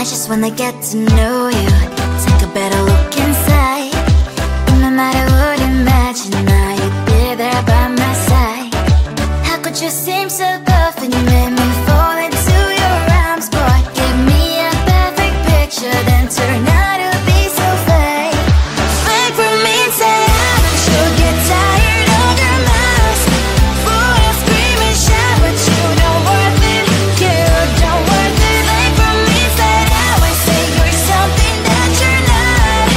just wanna get to know you, take a better look inside. No matter what, imagine now you'd be there by my side. How could you seem so perfect? You made me fall into your arms, boy. Give me a perfect picture, then turn out to be so fake. Fake for me, say I should get tired of your mouth. Full of scream and shout, but you don't worth it. You don't worth it. Fake for me, say I would say you're something that you're not.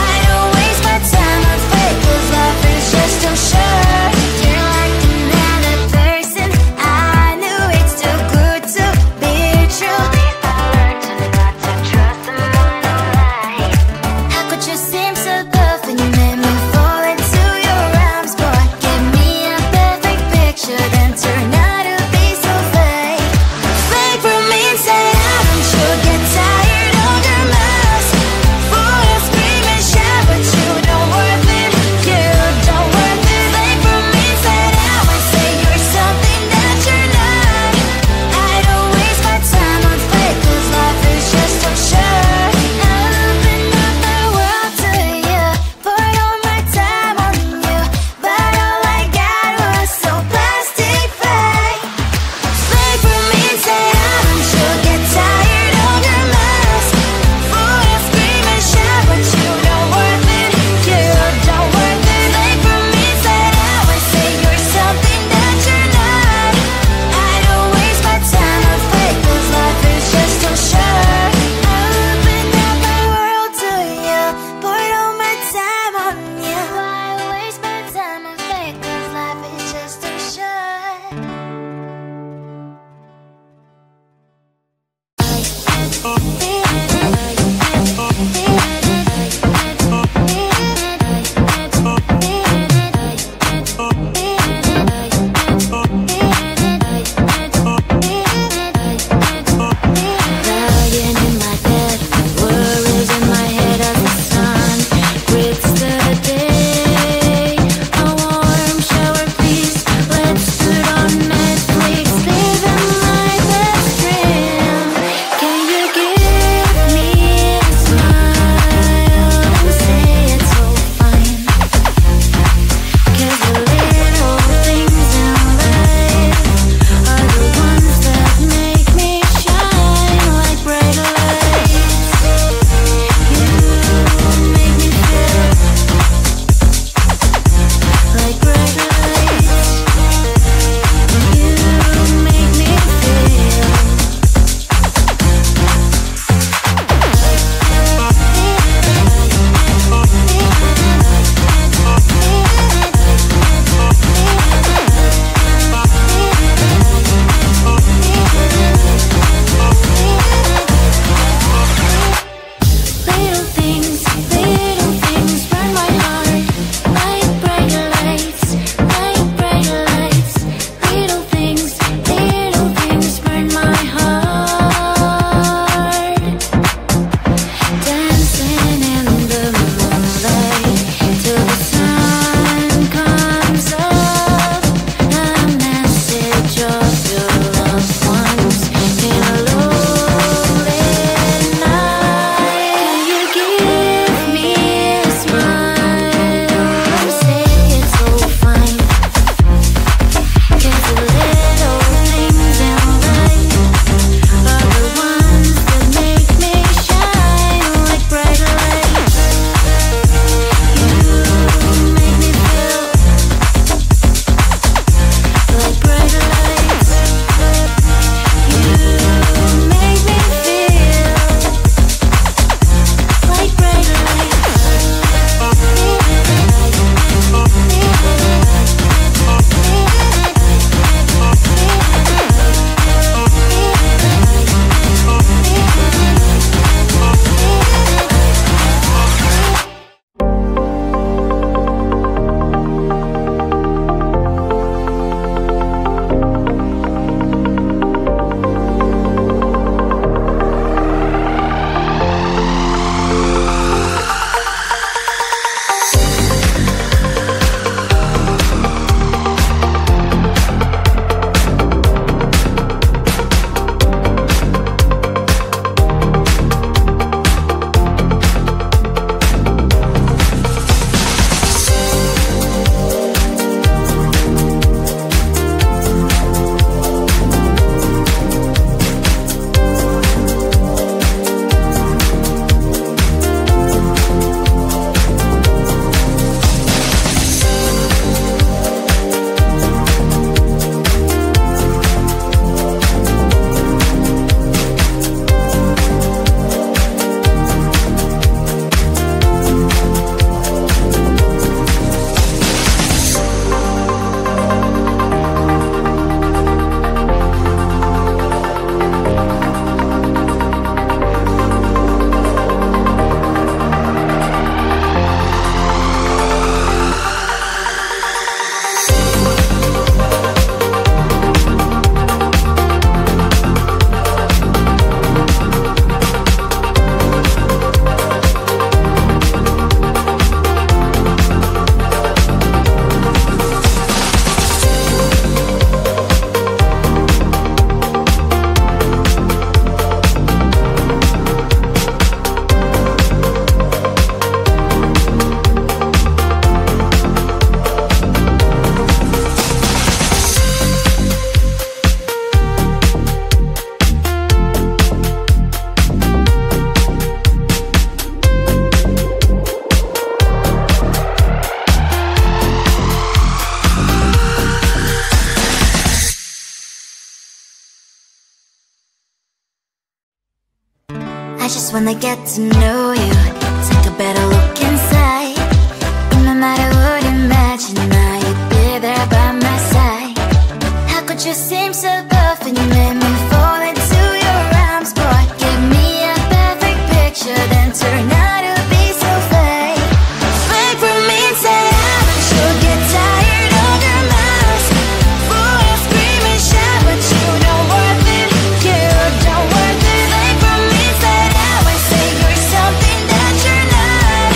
I don't waste my time on fake, 'cause life is just too short. You're like another person. I knew it's too good to be true. I learned to not to trust someone who lies. How could you seem so perfect? You made me fall into your arms, boy. Give me a perfect picture, then turn out to be so fake. Fake for me, say I should get tired of your mouth. Full of scream and shout, but you don't worth it. You don't worth it. Fake for me, say I would say you're something that you're not. I don't waste my time on fake, 'cause life is just too short. I open up my world to you, poured all my time on you, but all I got was so plastic fake. Fake for me, say I should get tired of your mouth. Full of scream and shout, but you don't worth it. You don't worth it. Fake for me, say I would say you're something that you're not. I don't waste my time on fake, 'cause life is just too short. I open up my world to you, poured all my time on you. Why waste my time on fake, 'cause life is just too short. Lying in my bed, worries in my head as the sun grits the day. A warm shower, please. Let's put on Netflix, living my best dream. Can you give I just wanna get to know you, take a better look inside. No matter what, imagine now you'd be there by my side. How could you seem so perfect? You made me fall into your arms, boy. Give me a perfect picture, then turn out to be so fake. Fake from inside out, and you'll get tired of your mouth. Full of screaming, shout, but you don't worth it. You don't worth it. Fake from inside out, and say you're something that you're not.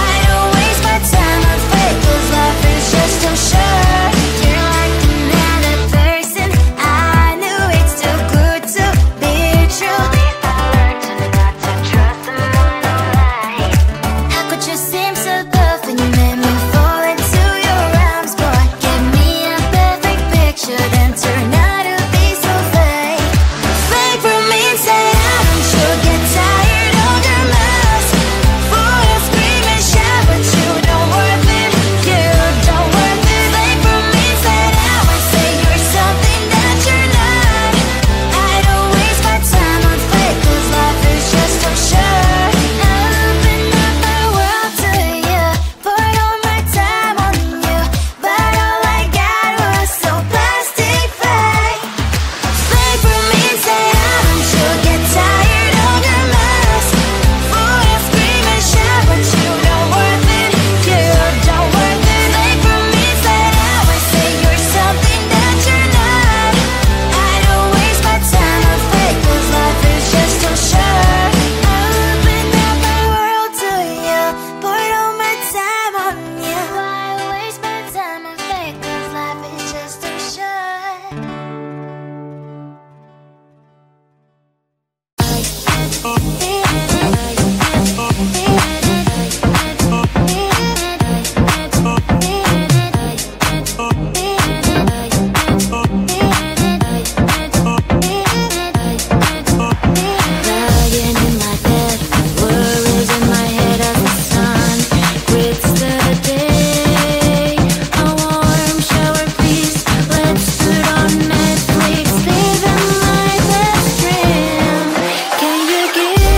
I don't waste my time on fake, 'cause life is just too short. You're like another person. I knew it's too good to be true. I learned not to trust someone who lies. How could you seem so perfect? You made me fall into your arms, boy. Give me a perfect picture, then turn out to be so fake. Fake from inside out, and you'll get tired of your mouth. Full of screaming, shout, but you don't worth it. You don't worth it. Fake from inside out, and say you're something that you're not. I don't waste my time on fake, 'cause life is just too short. I open up my world to you, poured all my time on you, but all I got was so plastic fake. Fake from inside out, and you'll get tired of your mouth. Full of screaming, shout, but you don't worth it. You don't worth it. Fake from inside out, and say you're something that you're not. I don't waste my time on fake, 'cause life is just too short. I open up my world to you, poured all my time on you. Why waste my time on fake, 'cause life is just too short. Lying in my bed, worries in my head as the sun grits the day. A warm shower, please. Let's put on Netflix, living my best dream. Can you give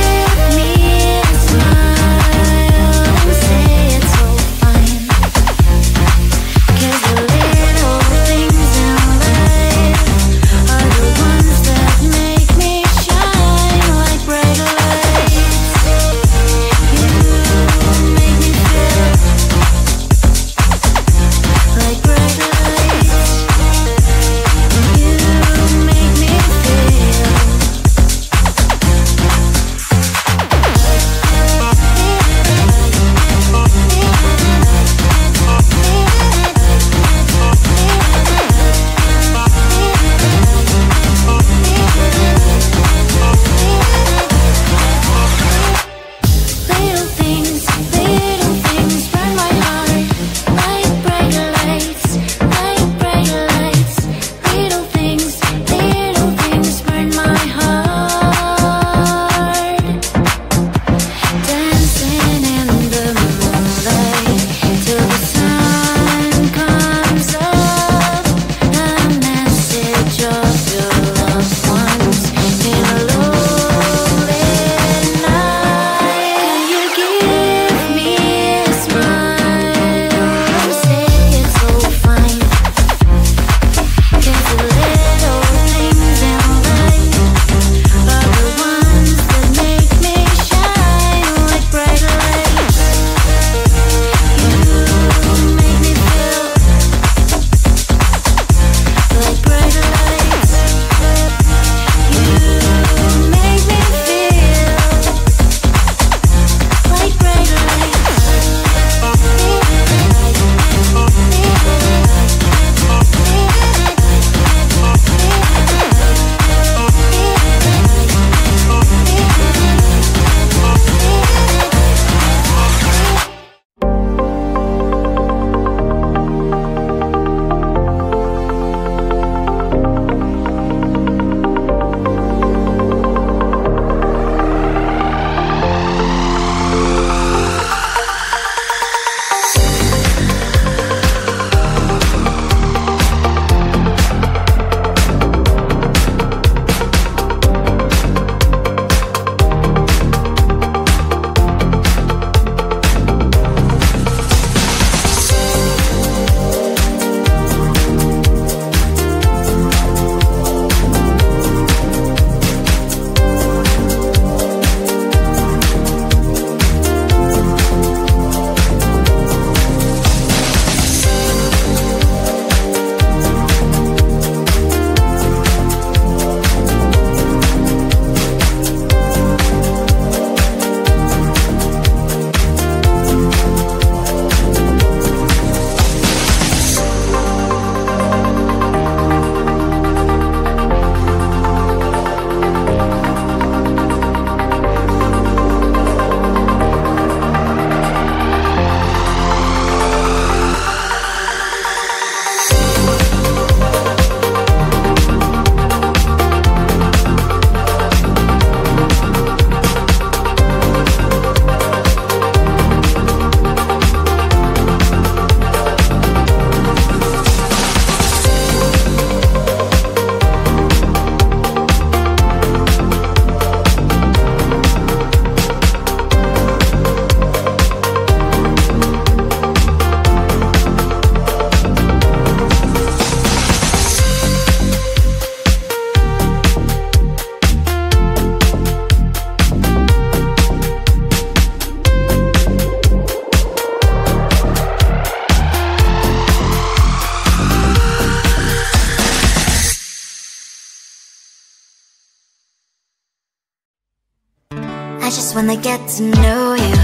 I just wanna get to know you,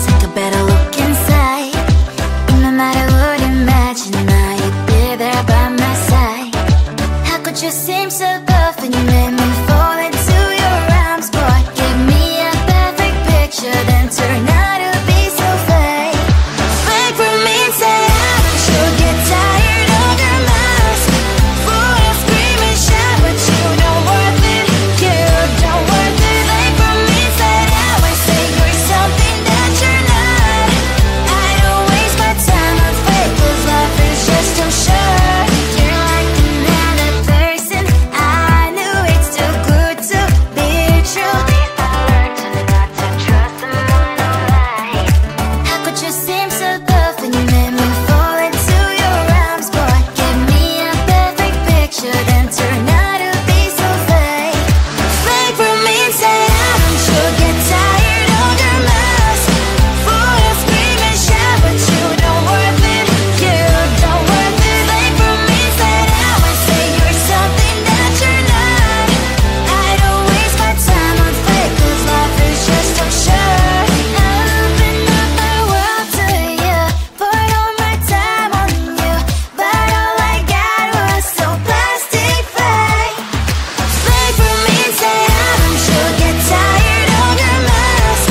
take a better look inside. No matter what, imagine now you'd be there by my side. How could you seem so perfect? You made me fall into your arms, boy. Give me a perfect picture, then turn out to be so fake. Fake from inside, you'll get tired of your mask. Full of scream and shout, but you don't worth it. You don't worth it. Fake from inside out, I say you're something that you're not. I don't waste my time on fake, 'cause life is just too short. You're like another person, I knew it's too good to be true. I learned not to trust them on no lie. How could you seem so perfect? You made me fall into your arms, boy. Give me a perfect picture, then turn out to be so fake. Fake from inside out, and you'll get tired of your mask. Full of scream and shout, but you don't worth it. You don't worth it. Fake from inside out, I say you're something that you're not. I don't waste my time on fake, 'cause life is just too short. I open up my world to you, poured all my time on you, but all I got was so plastic fake. Fake from inside out, and you'll get tired of your mask.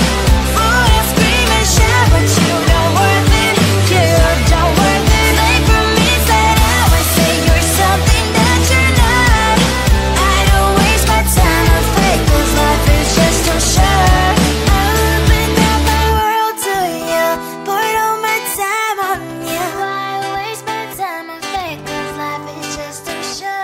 Full of scream and shout, but you don't worth it. You don't worth it. Fake from inside out, I say you're something that you're not. I don't waste my time on fake, 'cause life is just too short. I opened up my world to you, poured all my time on you. Why waste my time on fake, 'cause life is just too short.